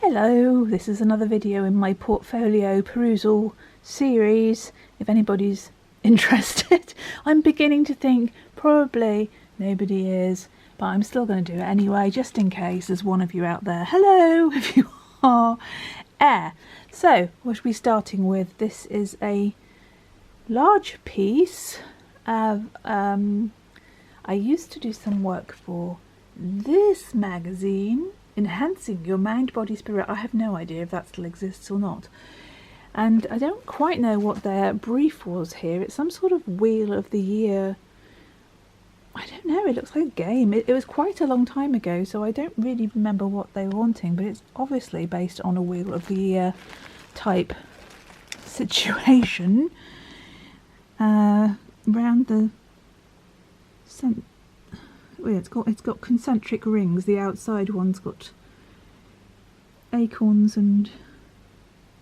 Hello, this is another video in my portfolio perusal series. If anybody's interested, I'm beginning to think probably nobody is, but I'm still going to do it anyway, just in case there's one of you out there. Hello, if you are. So, what are we starting with? This is a large piece of, I used to do some work for this magazine, Enhancing Your Mind, Body, Spirit. I have no idea if that still exists or not. And I don't quite know what their brief was here. It's some sort of Wheel of the Year. I don't know, it looks like a game. It was quite a long time ago, so I don't really remember what they were wanting, but it's obviously based on a Wheel of the Year type situation. Around the it's got concentric rings. The outside one's got acorns and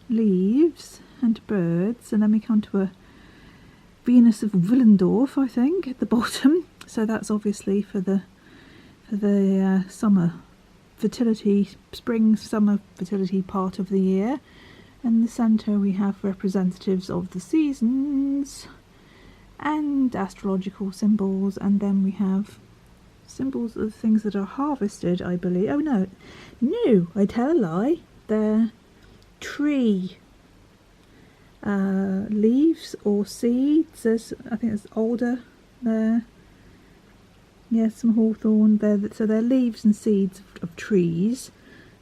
leaves and birds, and then we come to a Venus of Willendorf, I think, at the bottom. So that's obviously for the summer fertility, spring summer fertility part of the year. And in the centre we have representatives of the seasons and astrological symbols, and then we have symbols of things that are harvested, I believe. Oh no, I tell a lie. They're tree leaves or seeds. I think there's alder there. Yes, some hawthorn there. So they're leaves and seeds of trees,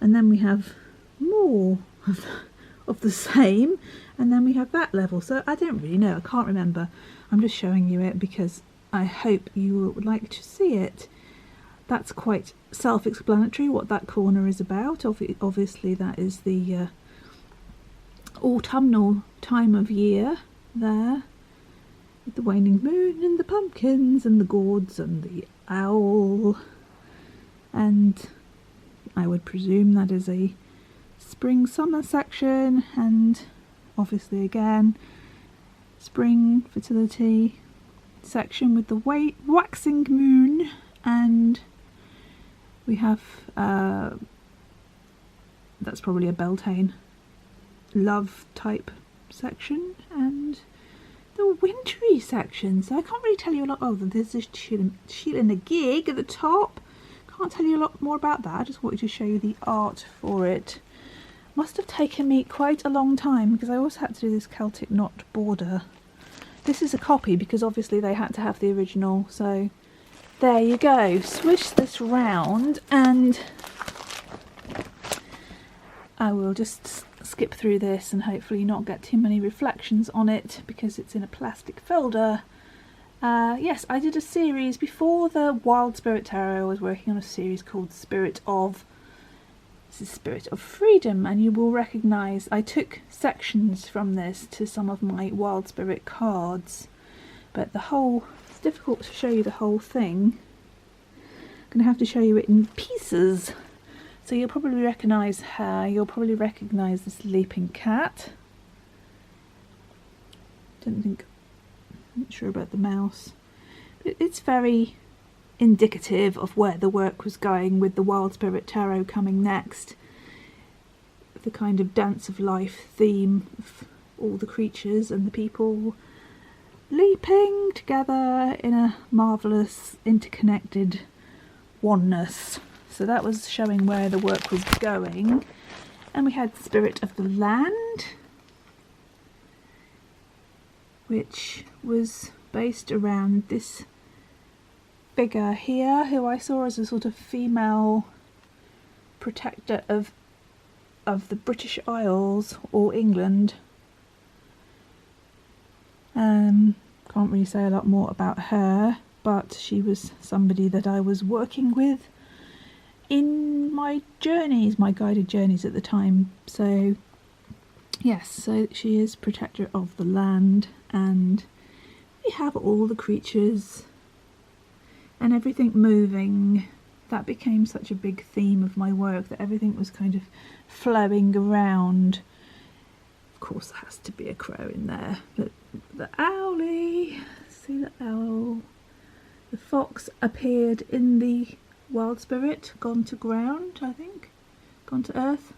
and then we have more of the same, and then we have that level. So I don't really know. I can't remember. I'm just showing you it because I hope you would like to see it. That's quite self-explanatory what that corner is about. Obviously that is the autumnal time of year there, with the waning moon and the pumpkins and the gourds and the owl, and I would presume that is a spring summer section, and obviously again spring fertility section with the waxing moon, and we have that's probably a Beltane love type section, and the wintry section. So I can't really tell you a lot. Oh, there's this Sheila Gig at the top. Can't tell you a lot more about that. I just wanted to show you the art for it. Must have taken me quite a long time because I also had to do this Celtic knot border. This is a copy because obviously they had to have the original, so there you go. Swish this round and I will just skip through this and hopefully not get too many reflections on it because it's in a plastic folder. Yes, I did a series before the Wild Spirit Tarot. I was working on a series called Spirit of Freedom, and you will recognise I took sections from this to some of my Wild Spirit cards, but it's difficult to show you the whole thing. I'm going to have to show you it in pieces. So you'll probably recognise her, you'll probably recognise this leaping cat. I'm not sure about the mouse. But it's very indicative of where the work was going with the Wild Spirit Tarot coming next. The kind of dance of life theme of all the creatures and the people leaping together in a marvellous interconnected oneness. So that was showing where the work was going. And we had Spirit of the Land, which was based around this figure here, who I saw as a sort of female protector of the British Isles or England. Can't really say a lot more about her, but she was somebody that I was working with in my journeys, my guided journeys at the time. So yes, so she is protector of the land, and we have all the creatures and everything moving. That became such a big theme of my work, that everything was kind of flowing around. Of course there has to be a crow in there, but the owlie, see the owl. The fox appeared in the Wild Spirit, gone to ground, I think, gone to earth.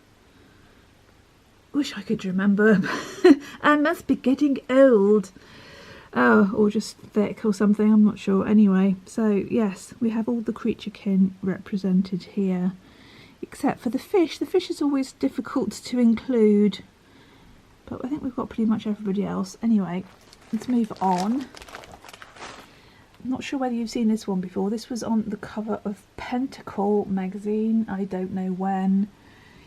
wish I could remember. I must be getting old. Oh, or just thick or something, I'm not sure. Anyway, so yes, we have all the creature kin represented here, except for the fish. The fish is always difficult to include, but I think we've got pretty much everybody else. Anyway, let's move on. I'm not sure whether you've seen this one before. This was on the cover of Pentacle magazine, I don't know when.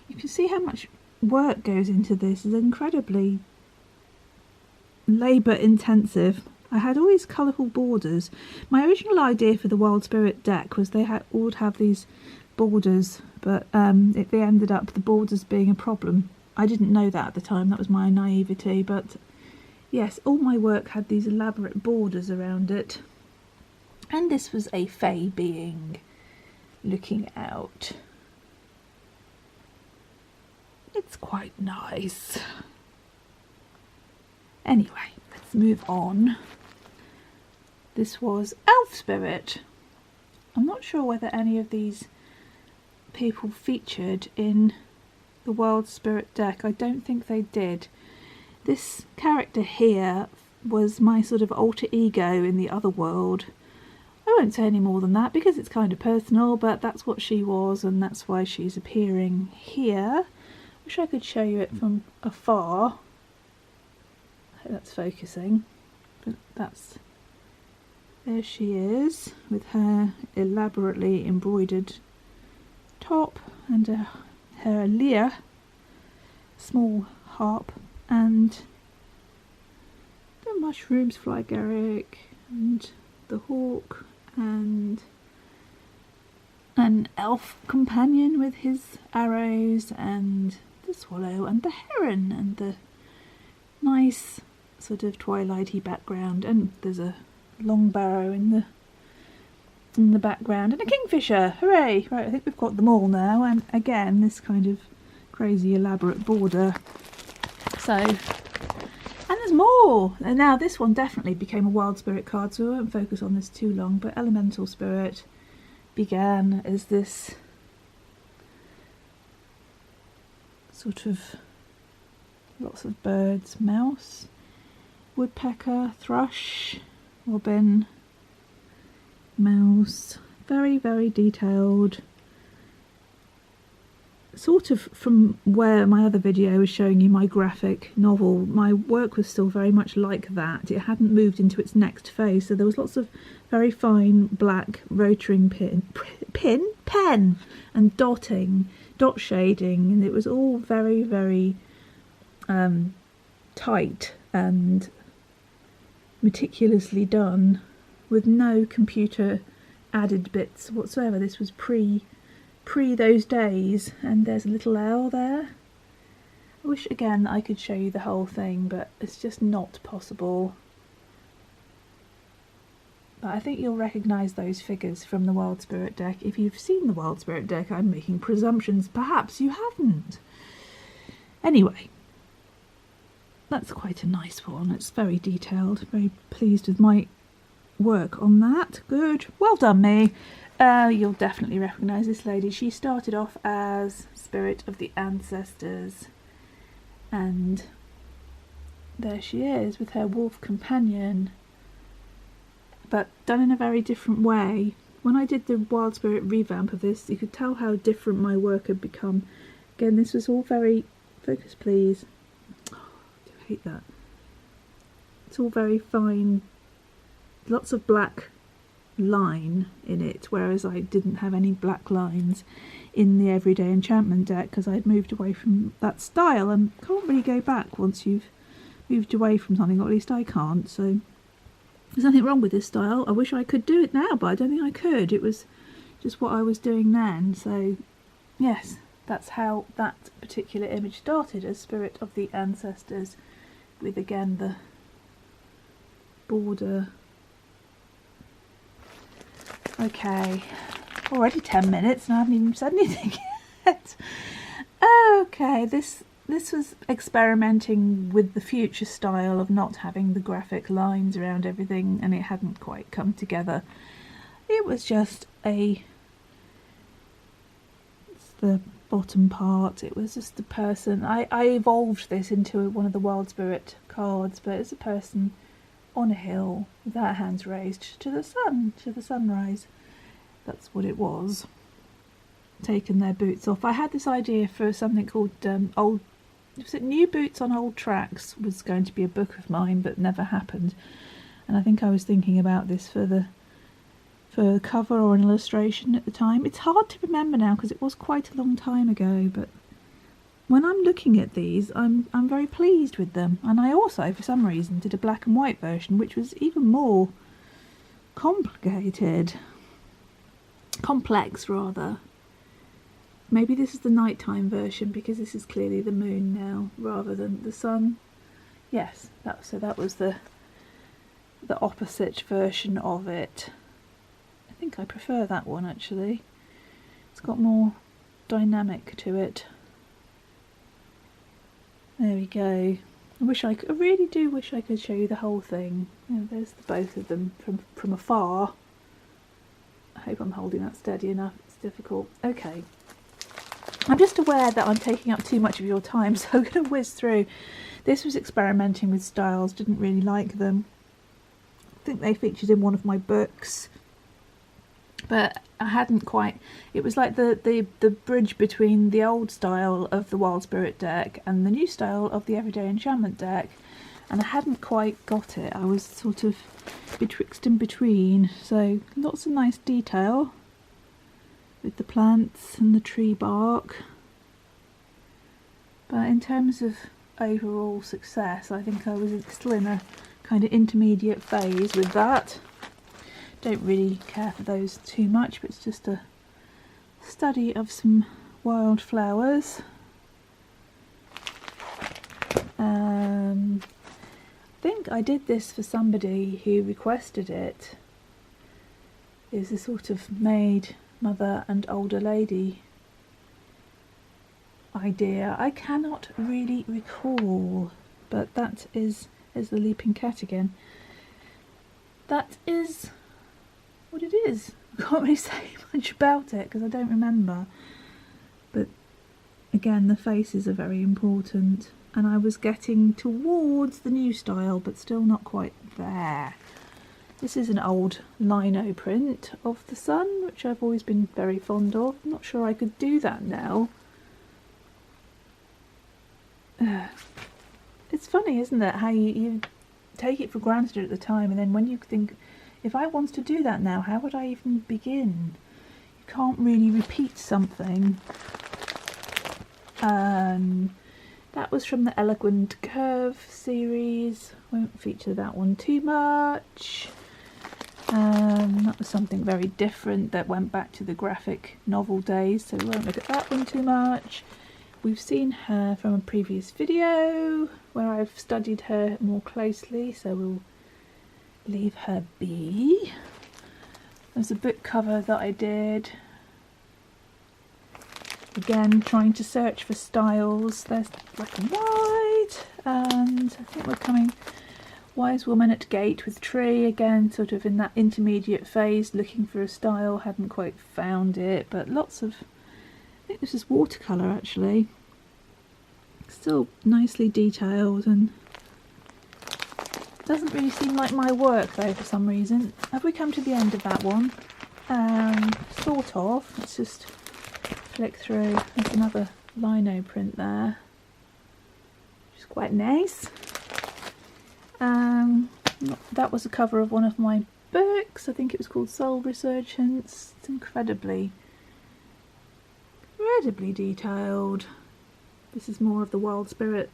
You can see how much work goes into this. It's incredibly labour intensive. I had all these colourful borders. My original idea for the Wild Spirit deck was they would have these borders, but they ended up the borders being a problem. I didn't know that at the time, that was my naivety, but yes, all my work had these elaborate borders around it. And this was a fey being looking out. It's quite nice. Anyway, let's move on. This was Elf Spirit. I'm not sure whether any of these people featured in the Wild Spirit deck. I don't think they did. This character here was my sort of alter ego in the other world. I won't say any more than that because it's kind of personal, but that's what she was and that's why she's appearing here. Wish I could show you it from afar. I hope that's focusing. But there she is with her elaborately embroidered top and her lyre, small harp, and the mushrooms fly Garrick, and the hawk, and an elf companion with his arrows, and the swallow, and the heron, and the nice sort of twilighty background, and there's a long barrow in the background, and a kingfisher. Hooray! Right, I think we've got them all now, and again this kind of crazy elaborate border. So, and there's more! And now this one definitely became a Wild Spirit card, so I won't focus on this too long, but Elemental Spirit began as this sort of lots of birds, mouse, woodpecker, thrush, robin, mouse, very, very detailed. Sort of from where my other video was showing you my graphic novel, my work was still very much like that. It hadn't moved into its next phase, so there was lots of very fine black rotaring pen and dotting, dot shading, and it was all very, very tight and meticulously done with no computer added bits whatsoever. This was pre those days, and there's a little owl there. I wish again that I could show you the whole thing, but it's just not possible. But I think you'll recognise those figures from the Wild Spirit deck. If you've seen the Wild Spirit deck, I'm making presumptions. Perhaps you haven't. Anyway, that's quite a nice one. It's very detailed. Very pleased with my work on that. Good. Well done, me. You'll definitely recognise this lady. She started off as Spirit of the Ancestors, and there she is with her wolf companion, but done in a very different way. When I did the Wild Spirit revamp of this, you could tell how different my work had become. Again, this was all very... Focus, please. Oh, I do hate that. It's all very fine. Lots of black line in it, whereas I didn't have any black lines in the Everyday Enchantment deck because I'd moved away from that style and can't really go back once you've moved away from something, or at least I can't. So there's nothing wrong with this style. I wish I could do it now, but I don't think I could. It was just what I was doing then. So yes, that's how that particular image started, as Spirit of the Ancestors, with again the border. Okay, already 10 minutes and I haven't even said anything yet. Okay, this was experimenting with the future style of not having the graphic lines around everything, and it hadn't quite come together. It was just the bottom part. It was just a person. I evolved this into one of the Wild Spirit cards, but it's a person on a hill with their hands raised to the sun, to the sunrise. That's what it was. Taken their boots off. I had this idea for something called was it New Boots on Old Tracks was going to be a book of mine, but never happened. And I think I was thinking about this for a cover or an illustration at the time. It's hard to remember now because it was quite a long time ago, but when I'm looking at these, I'm very pleased with them. And I also, for some reason, did a black and white version, which was even more complicated. Complex, rather. Maybe this is the nighttime version because this is clearly the moon now rather than the sun. Yes, that was the opposite version of it. I think I prefer that one actually. It's got more dynamic to it. There we go. I really do wish I could show you the whole thing. There's both of them from afar. I hope I'm holding that steady enough. It's difficult. Okay. I'm just aware that I'm taking up too much of your time, so I'm going to whiz through. This was experimenting with styles, didn't really like them. I think they featured in one of my books, but I hadn't quite. It was like the bridge between the old style of the Wild Spirit deck and the new style of the Everyday Enchantment deck, and I hadn't quite got it. I was sort of betwixt and between, so lots of nice detail with the plants and the tree bark, but in terms of overall success, I think I was still in a kind of intermediate phase with that. Don't really care for those too much, but it's just a study of some wildflowers. I think I did this for somebody who requested it. It's a sort of maid, mother and older lady idea. I cannot really recall, but that is the leaping cat again. That is what it is. I can't really say much about it because I don't remember, but again the faces are very important, and I was getting towards the new style but still not quite there. This is an old lino print of the sun, which I've always been very fond of. I'm not sure I could do that now. It's funny, isn't it, how you take it for granted at the time, and then when you think, if I wanted to do that now, how would I even begin? You can't really repeat something. That was from the Eloquent Curve series. Won't feature that one too much. That was something very different that went back to the graphic novel days, so we won't look at that one too much. We've seen her from a previous video where I've studied her more closely, so we'll leave her be. There's a book cover that I did. Again, trying to search for styles. There's black and white, and I think we're coming Wise Woman at Gate with Tree, again sort of in that intermediate phase, looking for a style, hadn't quite found it, but lots of, I think this is watercolour actually, still nicely detailed, and doesn't really seem like my work though for some reason. Have we come to the end of that one? Sort of. Let's just flick through. There's another lino print there, which is quite nice. That was a cover of one of my books. I think it was called Soul Resurgence. It's incredibly detailed. This is more of the Wild Spirit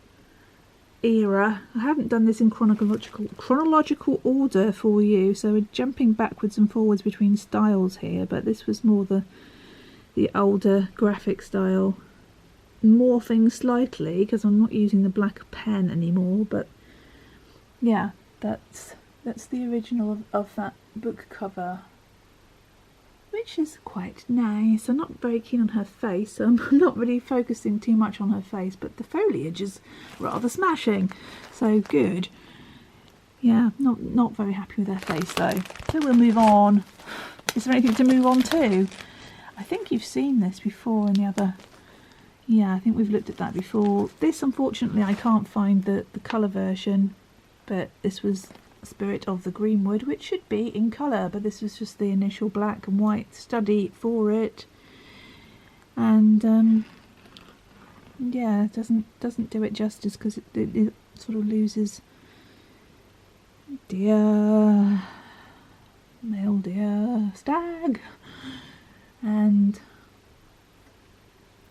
era. I haven't done this in chronological order for you, so we're jumping backwards and forwards between styles here, but this was more the older graphic style, morphing slightly because I'm not using the black pen anymore, but yeah, that's the original of that book cover, which is quite nice. I'm not very keen on her face, so I'm not really focusing too much on her face, but the foliage is rather smashing, so good. Yeah, not very happy with her face though. So we'll move on. Is there anything to move on to? I think you've seen this before in the other Yeah, I think we've looked at that before. This, unfortunately, I can't find the colour version, but this was Spirit of the Greenwood, which should be in colour, but this was just the initial black and white study for it. And yeah, it doesn't do it justice, because it sort of loses deer, male deer, stag, and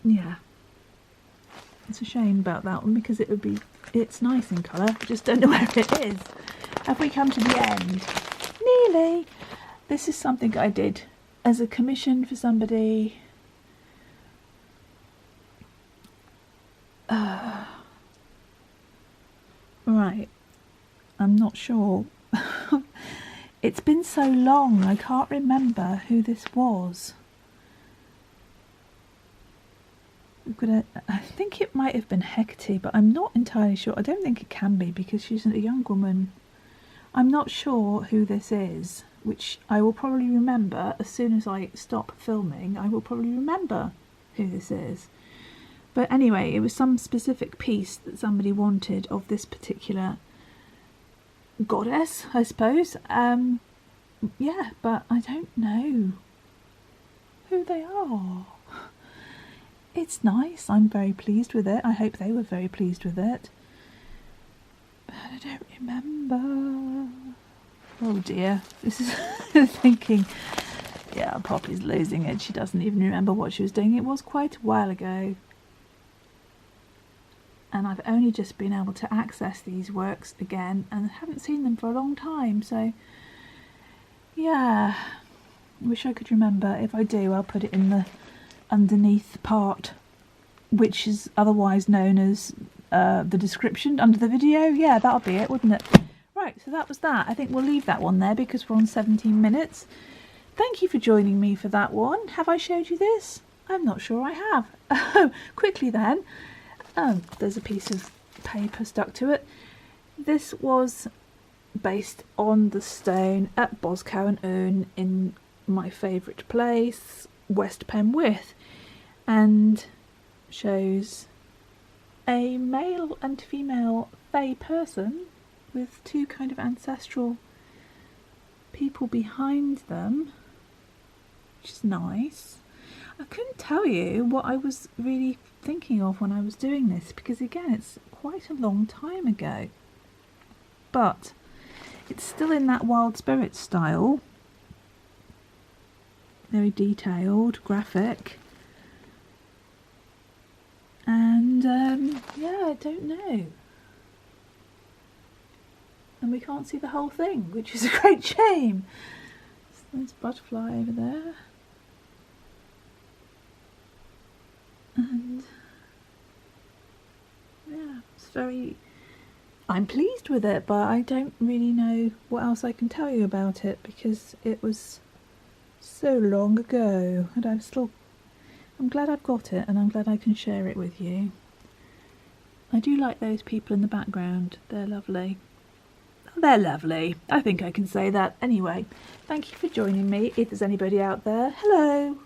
yeah, it's a shame about that one, because it's nice in colour. I just don't know where it is. Have we come to the end? Nearly. This is something I did as a commission for somebody. Right, I'm not sure. It's been so long, I can't remember who this was. I think it might have been Hecate, but I'm not entirely sure. I don't think it can be, because she's a young woman. I'm not sure who this is, which I will probably remember as soon as I stop filming. I will probably remember who this is. But anyway, it was some specific piece that somebody wanted of this particular goddess, I suppose. Yeah, but I don't know who they are. It's nice. I'm very pleased with it. I hope they were very pleased with it. But I don't remember. Oh dear. This is thinking, yeah, Poppy's losing it. She doesn't even remember what she was doing. It was quite a while ago. And I've only just been able to access these works again, and haven't seen them for a long time. So, yeah. Wish I could remember. If I do, I'll put it in the underneath part, which is otherwise known as the description under the video. Yeah, that'll be it, wouldn't it? Right, so that was that. I think we'll leave that one there, because we're on 17 minutes. Thank you for joining me for that one. Have I showed you this? I'm not sure I have. Oh, quickly then. Oh, there's a piece of paper stuck to it. This was based on the stone at Boscow and Oon, in my favourite place, West Penwith, and shows a male and female fey person with two kind of ancestral people behind them, which is nice. I couldn't tell you what I was really thinking of when I was doing this, because again, it's quite a long time ago, but it's still in that wild spirit style. Very detailed, graphic, and yeah, I don't know, and we can't see the whole thing, which is a great shame. So there's a butterfly over there, and yeah, it's very, I'm pleased with it, but I don't really know what else I can tell you about it, because it was so long ago, and I'm glad I've got it, and I'm glad I can share it with you. I do like those people in the background. They're lovely. They're lovely. I think I can say that. Anyway, thank you for joining me. If there's anybody out there, hello.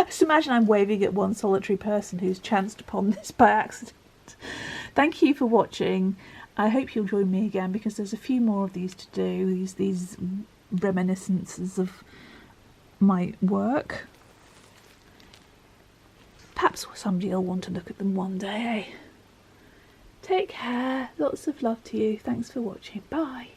Just imagine I'm waving at one solitary person who's chanced upon this by accident. Thank you for watching. I hope you'll join me again, because there's a few more of these to do. These reminiscences of my work. Perhaps somebody will want to look at them one day, eh? Take care. Lots of love to you. Thanks for watching. Bye.